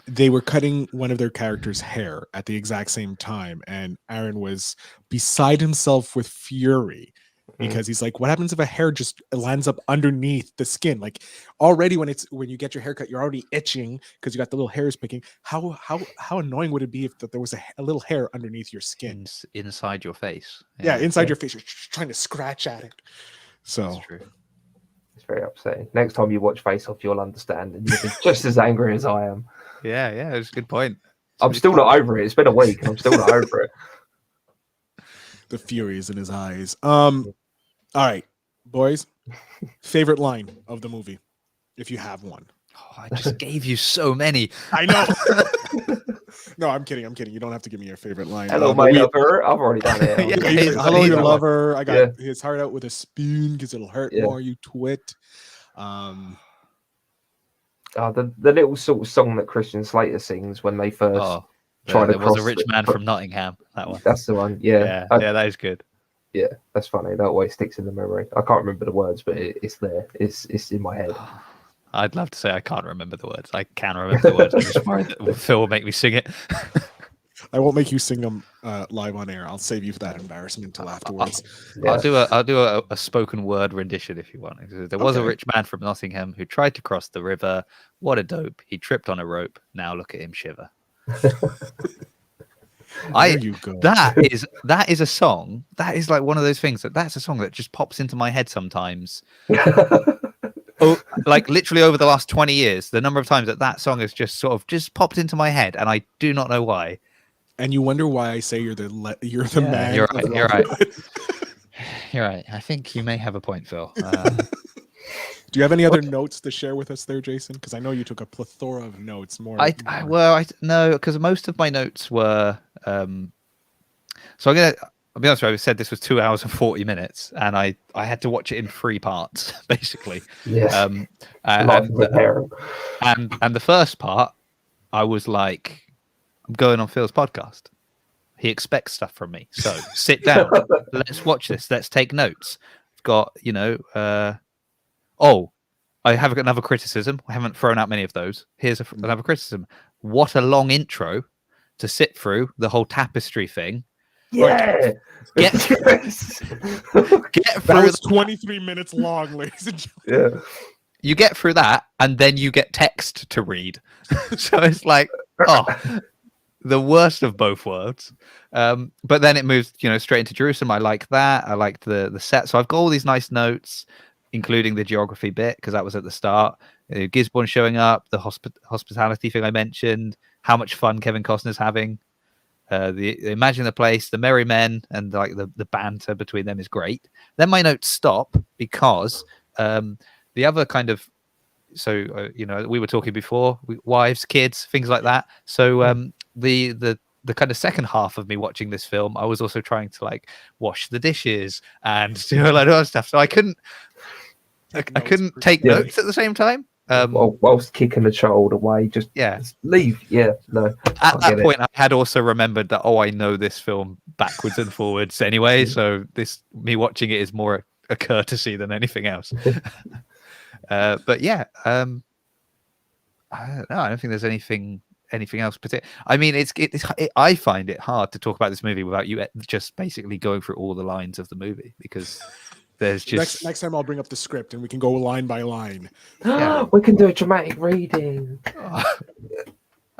They were cutting one of their characters' hair at the exact same time, and Aaron was beside himself with fury because he's like, what happens if a hair just lands up underneath the skin? Like already when you get your haircut, you're already itching because you got the little hairs picking. How annoying would it be if there was a little hair underneath your skin? Inside your face. Yeah, inside your face. You're trying to scratch at it. So that's true. It's very upsetting. Next time you watch Face Off, you'll understand, and you'll be just as angry as I am. Yeah, it's a good point. I'm still not over it. It's been a week, and I'm still not over it. The fury is in his eyes. All right, boys. Favorite line of the movie, if you have one. Oh, I just gave you so many. I know. No, I'm kidding. You don't have to give me your favorite line. Hello, my lover. I've already done it. Hello, your lover. I got his heart out with a spoon because it'll hurt more, you twit. The little sort of song that Christian Slater sings when they first try to cross. There was a rich man from Nottingham. That one. That's the one. Yeah, that is good. Yeah, that's funny. That always sticks in the memory. I can't remember the words, but it's there. It's in my head. I'd love to say I can't remember the words. I can remember the words. I'm just worried that Phil will make me sing it. I won't make you sing them live on air. I'll save you for that embarrassment until afterwards. I'll do a spoken word rendition if you want. There was a rich man from Nottingham who tried to cross the river. What a dope! He tripped on a rope. Now look at him shiver. That is a song. That is like one of those things that's a song that just pops into my head sometimes. like literally over the last 20 years, the number of times that song has just sort of just popped into my head, and I do not know why. And you wonder why I say you're the man. You're right. You're right. You're right. I think you may have a point, Phil. Do you have any other notes to share with us there, Jason? Because I know you took a plethora of notes. No, because most of my notes were. So I'll be honest with you, I said this was 2 hours and 40 minutes, and I had to watch it in 3 parts, basically. Yes. And the first part, I was like, I'm going on Phil's podcast. He expects stuff from me. So sit down. Let's watch this. Let's take notes. I've got, I have another criticism. I haven't thrown out many of those. Here's another criticism. What a long intro to sit through the whole tapestry thing. Yeah. Get through. That was 23 minutes long, ladies and gentlemen. Yeah. You get through that, and then you get text to read. So it's like, the worst of both worlds. But then it moves, straight into Jerusalem. I like that. I liked the set. So I've got all these nice notes, including the geography bit, because that was at the start. Gisborne showing up, the hospitality thing I mentioned, how much fun Kevin Costner's having. The Imagine the Place, the Merry Men, and like the banter between them is great. Then my notes stop because the other kind of, we were talking before, wives, kids, things like that. So the kind of second half of me watching this film, I was also trying to like wash the dishes and do a lot of other stuff. So I couldn't take notes at the same time. Whilst kicking the child away, just leave. Yeah, no. At that point, I had also remembered that I know this film backwards and forwards anyway. So me watching it is more a courtesy than anything else. But yeah, I don't know. I don't think there's anything else. I mean, I find it hard to talk about this movie without you just basically going through all the lines of the movie, because there's just next time I'll bring up the script and we can go line by line. We can do a dramatic reading.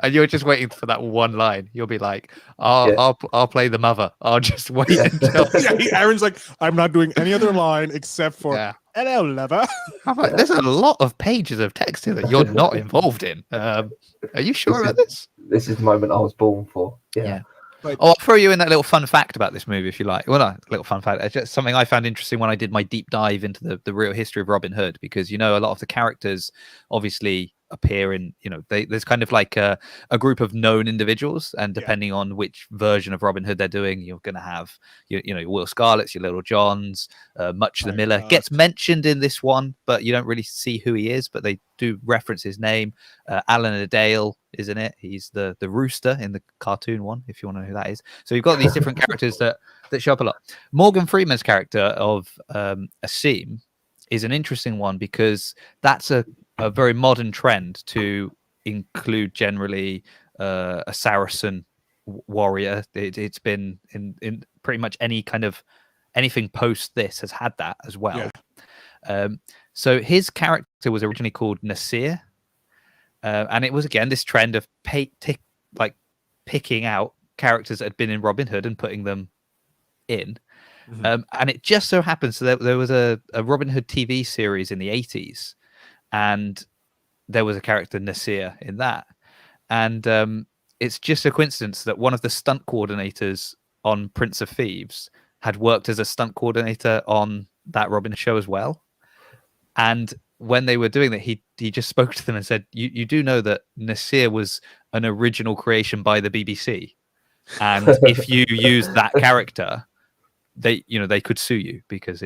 And you're just waiting for that one line. You'll be like, I'll play the mother. I'll just wait until. Aaron's like, I'm not doing any other line except for hello, lover. There's a lot of pages of text here that you're not involved in. Are you sure about this? This is the moment I was born for. Yeah. I'll throw you in that little fun fact about this movie if you like. Well, no, little fun fact. It's just something I found interesting when I did my deep dive into the real history of Robin Hood, because a lot of the characters obviously appear in, there's kind of like a group of known individuals, and depending on which version of Robin Hood they're doing, you're going to have your Will Scarlet's, your Little John's, Much the Miller gets mentioned in this one, but you don't really see who he is, but they do reference his name. Alan Adale is in it. He's the rooster in the cartoon one, if you want to know who that is. So you've got these different characters that show up a lot. Morgan Freeman's character of Asim is an interesting one, because that's a very modern trend to include generally a Saracen warrior. It's been in pretty much anything post this has had that as well. So his character was originally called Nasir, and it was again this trend of picking out characters that had been in Robin Hood and putting them in. And it just so happens that there was a Robin Hood TV series in the 80s, and there was a character Nasir in that. And it's just a coincidence that one of the stunt coordinators on Prince of Thieves had worked as a stunt coordinator on that Robin Hood show as well. And when they were doing that, he just spoke to them and said, you do know that Nasir was an original creation by the BBC. And if you use that character, they could sue you, because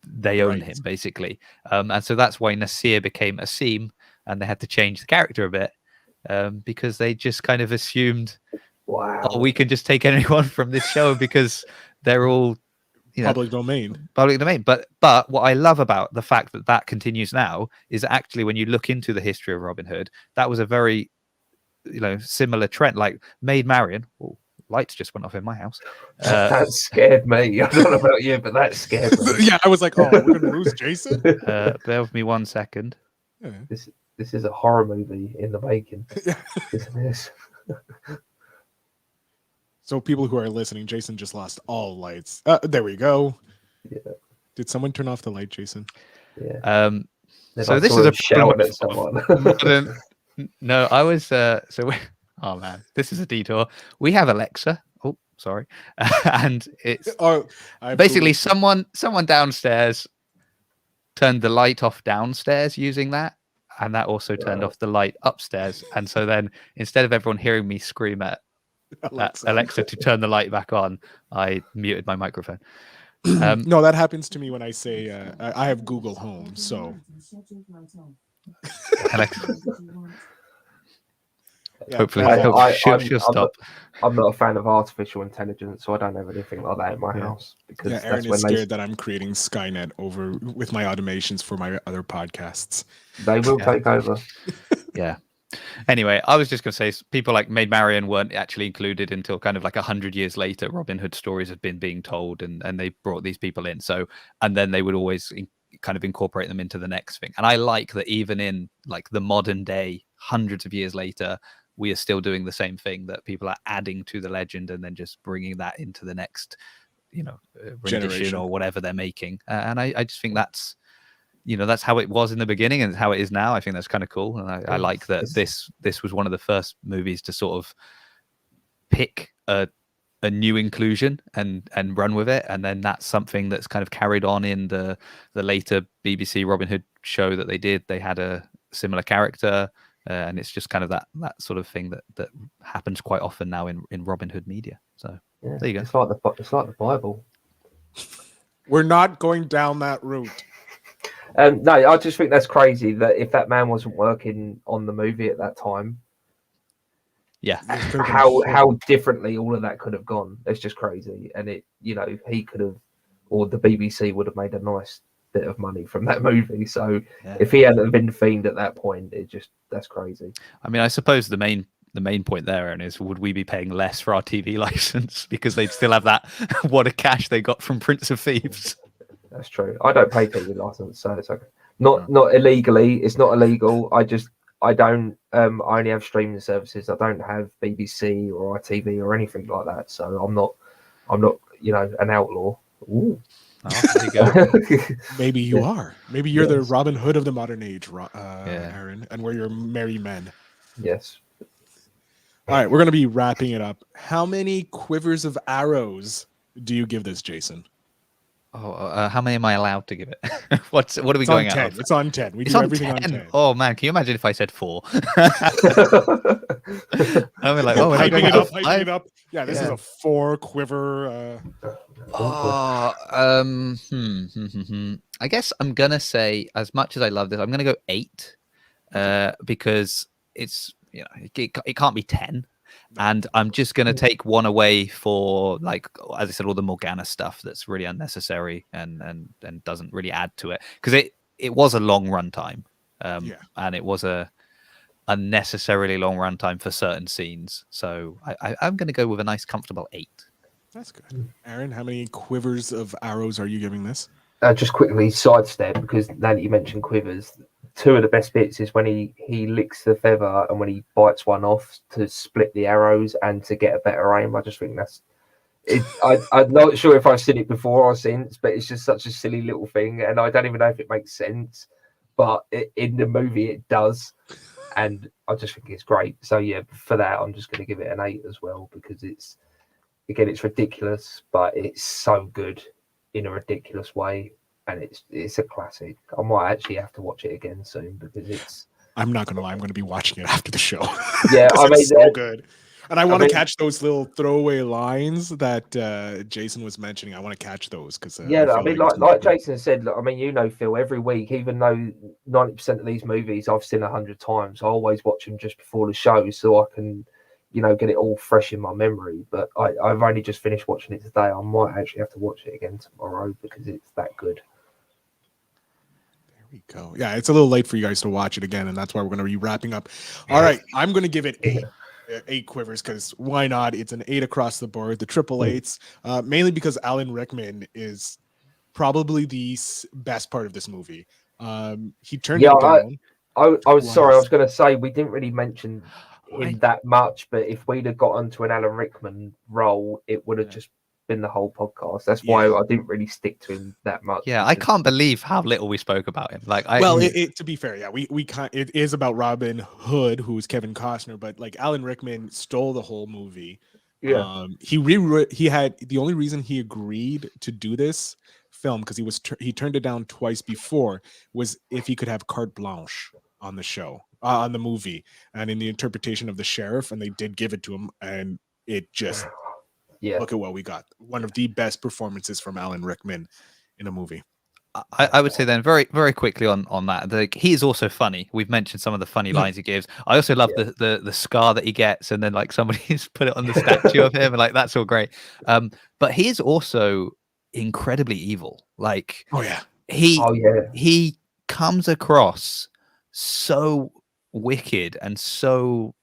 they own him basically. And so that's why Nasir became Asim, and they had to change the character a bit, because they just kind of assumed, we can just take anyone from this show because they're all public domain. But what I love about the fact that continues now is actually when you look into the history of Robin Hood, that was a very similar trend. Like Maid Marian, lights just went off in my house. That scared me. I don't know about you, but that scared me. I was like, we're gonna lose Jason. Bear with me 1 second. This is a horror movie in the making. Isn't this? So people who are listening, Jason just lost all lights. There we go. Yeah. Did someone turn off the light, Jason? Yeah. Then So I this saw is him a shouting at someone. modern. No, I was oh man, this is a detour. We have Alexa. Oh, sorry, and it's basically someone downstairs turned the light off downstairs using that, and that also turned off the light upstairs. And so then instead of everyone hearing me scream at Alexa to turn the light back on, I muted my microphone. No, that happens to me when I say I have Google Home. So Alexa. Yeah, Hopefully she'll stop. I'm not a fan of artificial intelligence, so I don't have anything like that in my house. Because yeah, Aaron is scared that I'm creating Skynet over with my automations for my other podcasts. They will take over. Yeah. Anyway, I was just going to say, people like Maid Marian weren't actually included until kind of like 100 years later. Robin Hood stories had been being told, and they brought these people in. So, and then they would always kind of incorporate them into the next thing. And I like that even in like the modern day, hundreds of years later, we are still doing the same thing, that people are adding to the legend and then just bringing that into the next, rendition Generation. or whatever they're making. And I just think that's how it was in the beginning and how it is now. I think that's kind of cool. And I like that this was one of the first movies to sort of pick a new inclusion and run with it. And then that's something that's kind of carried on in the later BBC Robin Hood show that they did. They had a similar character. And it's just kind of that sort of thing that happens quite often now in Robin Hood media. So there you go. It's like the Bible. We're not going down that route. No, I just think that's crazy that if that man wasn't working on the movie at that time, yeah, how differently all of that could have gone. It's just crazy. And he could have, or the BBC would have made a nice bit of money from that movie. So if he hadn't been Fiend at that point, that's crazy. I mean, I suppose the main point there, Aaron, is would we be paying less for our TV license because they'd still have that wad of cash they got from Prince of Thieves? That's true. I don't pay TV license, so it's okay. Not illegally. It's not illegal. I don't. I only have streaming services. I don't have BBC or ITV or anything like that. So I'm not. An outlaw. Ooh. Oh, there you go. Maybe you are. Maybe you're the Robin Hood of the modern age, Aaron, and we're your merry men. Yes. All right, we're going to be wrapping it up. How many quivers of arrows do you give this, Jason? Oh, how many am I allowed to give it? What are we It's going on out 10. of? It's on 10. We It's do on everything 10. on 10. Oh man, can you imagine if I said 4? I mean, like, hyping it up. Yeah, this is a 4 quiver. I guess I'm gonna say, as much as I love this, I'm gonna go 8, because it's it can't be 10. And I'm just going to take one away for, like, as I said, all the Morgana stuff that's really unnecessary and doesn't really add to it. Because it was a long runtime. And it was a unnecessarily long runtime for certain scenes. So I'm going to go with a nice, comfortable 8. That's good. Aaron, how many quivers of arrows are you giving this? Just quickly sidestep, because now that you mentioned quivers, 2 of the best bits is when he licks the feather and when he bites one off to split the arrows and to get a better aim. I just think that's it. I'm not sure if I've seen it before or since, but it's just such a silly little thing, and I don't even know if it makes sense, but in the movie it does, and I just think it's great. So yeah, for that I'm just going to give it an 8 as well, because it's ridiculous, but it's so good in a ridiculous way. And it's a classic. I might actually have to watch it again soon, because I'm not gonna lie. I'm gonna be watching it after the show. Yeah, I mean, it's so good, and I want to catch those little throwaway lines that Jason was mentioning. I want to catch those because I mean, like Jason said, I mean, Phil, every week, even though 90% of these movies I've seen 100 times, I always watch them just before the show so I can, get it all fresh in my memory. But I've only just finished watching it today. I might actually have to watch it again tomorrow because it's that good. We go. Yeah, it's a little late for you guys to watch it again, and that's why we're going to be wrapping up. All right, I'm going to give it 8 quivers, because why not? It's an 8 across the board, the triple 8s, mainly because Alan Rickman is probably the best part of this movie. He turned it down. I was sorry, I was going to say we didn't really mention him that much, but if we'd have got onto an Alan Rickman role, it would have just been the whole podcast. That's why I didn't really stick to him that much. Yeah, I can't believe how little we spoke about him. Like, to be fair, yeah, we can't. It is about Robin Hood, who's Kevin Costner, but like Alan Rickman stole the whole movie. Yeah, he had the only reason he agreed to do this film, because he turned it down twice before, was if he could have carte blanche on the show, on the movie, and in the interpretation of the sheriff, and they did give it to him, and it just look at what we got. One of the best performances from Alan Rickman in a movie. I would say then very, very quickly on that, he is also funny. We've mentioned some of the funny lines he gives. I also love the scar that he gets, and then like somebody's put it on the statue of him, and like that's all great. But he is also incredibly evil. Like, he comes across so wicked and so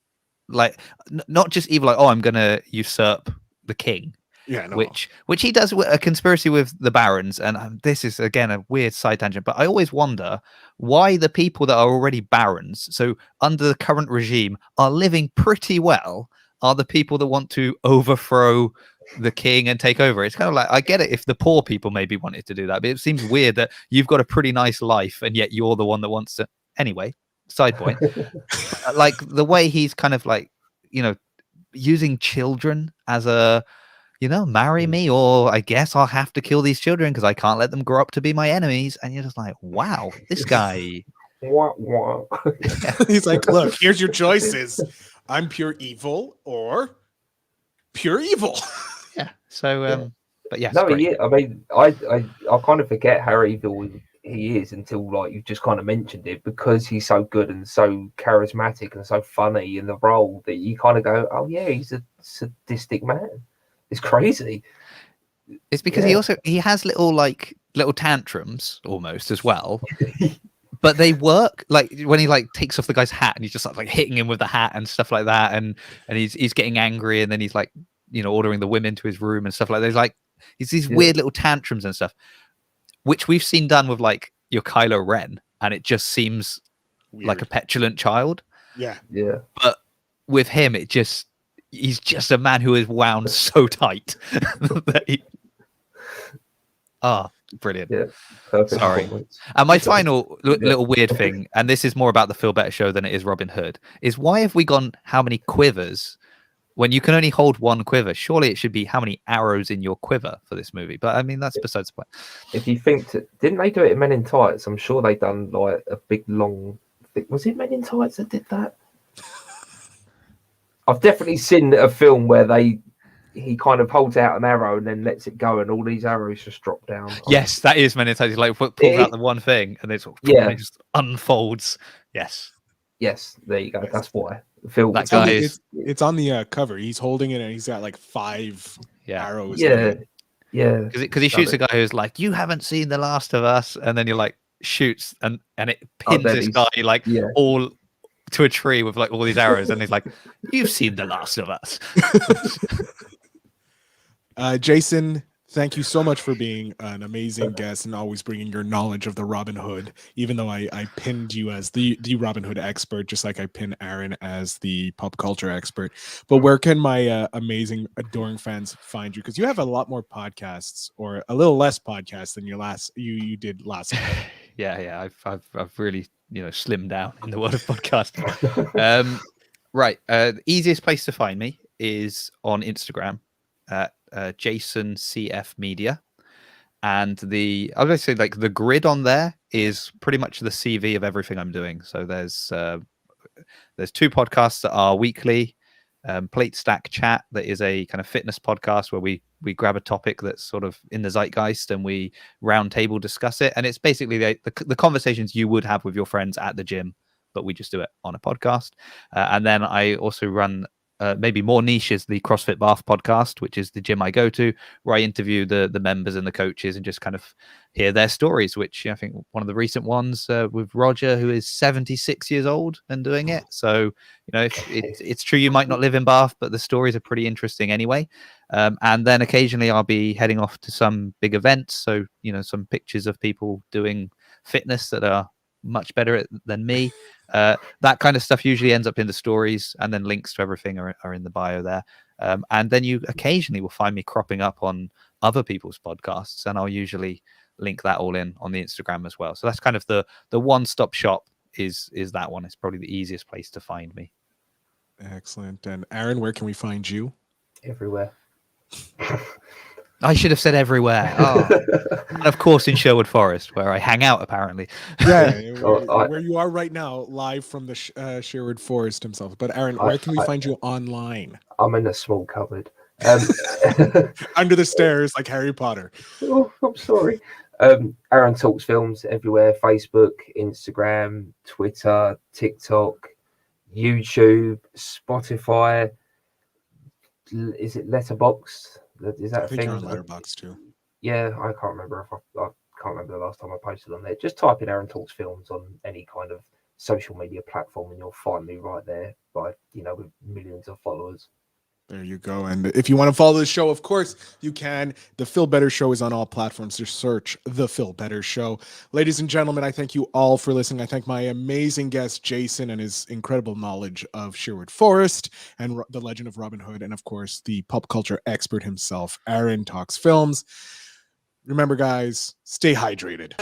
like not just evil, like, oh, I'm gonna usurp the king. Yeah, no. Which he does a conspiracy with the barons, and this is again a weird side tangent, but I always wonder why the people that are already barons, so under the current regime, are living pretty well, are the people that want to overthrow the king and take over. It's kind of like, I get it if the poor people maybe wanted to do that, but it seems weird that you've got a pretty nice life and yet you're the one that wants to. Anyway, side point. Like the way he's kind of like, using children as a, marry me, or I guess I'll have to kill these children because I can't let them grow up to be my enemies. And you're just like, wow, this guy. He's like, look, here's your choices. I'm pure evil or pure evil. Yeah. So, but yes. No, yeah. I mean, I kind of forget how evil he is until like you just kind of mentioned it, because he's so good and so charismatic and so funny in the role that you kind of go, oh yeah, he's a sadistic man. It's crazy. It's because he has little tantrums almost as well. But they work, like when he like takes off the guy's hat and he's just like hitting him with the hat and stuff like that, and he's getting angry, and then he's like, ordering the women to his room and stuff like that. There's like these weird little tantrums and stuff, which we've seen done with like your Kylo Ren, and it just seems weird. Like a petulant child. Yeah. But with him, he's just a man who is wound so tight that brilliant. Yeah, perfect. Sorry. And my final little weird thing, and this is more about the Feel Better show than it is Robin Hood, is why have we gone how many quivers when you can only hold one quiver? Surely it should be how many arrows in your quiver for this movie. But I mean, that's besides the point. If you think, didn't they do it in Men in Tights? I'm sure they done like a big long thing. Was it Men in Tights that did that? I've definitely seen a film where he kind of holds out an arrow and then lets it go, and all these arrows just drop down. Yes, that is Men in Tights. Like pulls out the one thing, and then it just unfolds. Yes, there you go. That's why. Phil, that guy it's on the cover. He's holding it and he's got like 5 arrows. Yeah. Because he shoots a guy who's like, "You haven't seen The Last of Us," and then you're like, shoots and it pins this guy like all to a tree with like all these arrows, and he's like, "You've seen The Last of Us." Jason, thank you so much for being an amazing guest and always bringing your knowledge of the Robin Hood, even though I pinned you as the Robin Hood expert, just like I pinned Aaron as the pop culture expert. But where can my amazing, adoring fans find you? Because you have a lot more podcasts, or a little less podcasts than you did last time. Yeah. I've really slimmed down in the world of podcasting. Right. The easiest place to find me is on Instagram at Jason CF Media, and I was going to say like the grid on there is pretty much the CV of everything I'm doing. So there's 2 podcasts that are weekly. Plate Stack Chat, that is a kind of fitness podcast where we grab a topic that's sort of in the zeitgeist and we round table discuss it, and it's basically the conversations you would have with your friends at the gym, but we just do it on a podcast. And then I also run maybe more niche is the CrossFit Bath podcast, which is the gym I go to, where I interview the members and the coaches and just kind of hear their stories, which I think one of the recent ones with Roger, who is 76 years old and doing it. So, it's true you might not live in Bath, but the stories are pretty interesting anyway. And then occasionally I'll be heading off to some big events. So, some pictures of people doing fitness that are much better than me. That kind of stuff usually ends up in the stories, and then links to everything are in the bio there. And then you occasionally will find me cropping up on other people's podcasts, and I'll usually link that all in on the Instagram as well. So that's kind of the one-stop shop is that one. It's probably the easiest place to find me. Excellent. And Aaron, where can we find you? Everywhere. I should have said everywhere. Oh. And of course in Sherwood Forest, where I hang out, apparently. Yeah, where you are right now, live from the Sherwood Forest himself. But Aaron, where can we find you online? I'm in a small cupboard. Under the stairs, like Harry Potter. Oh, I'm sorry. Aaron Talks Films everywhere: Facebook, Instagram, Twitter, TikTok, YouTube, Spotify. Is it Letterboxd? Is that I a think thing? you're on Letterboxd too. Yeah, I can't remember I can't remember the last time I posted on there. Just type in Aaron Talks Films on any kind of social media platform, and you'll find me right there. With millions of followers. There you go. And if you want to follow the show, of course, you can. The Phil Better Show is on all platforms. Just search The Phil Better Show. Ladies and gentlemen, I thank you all for listening. I thank my amazing guest, Jason, and his incredible knowledge of Sherwood Forest and the legend of Robin Hood. And, of course, the pop culture expert himself, Aaron Talks Films. Remember, guys, stay hydrated.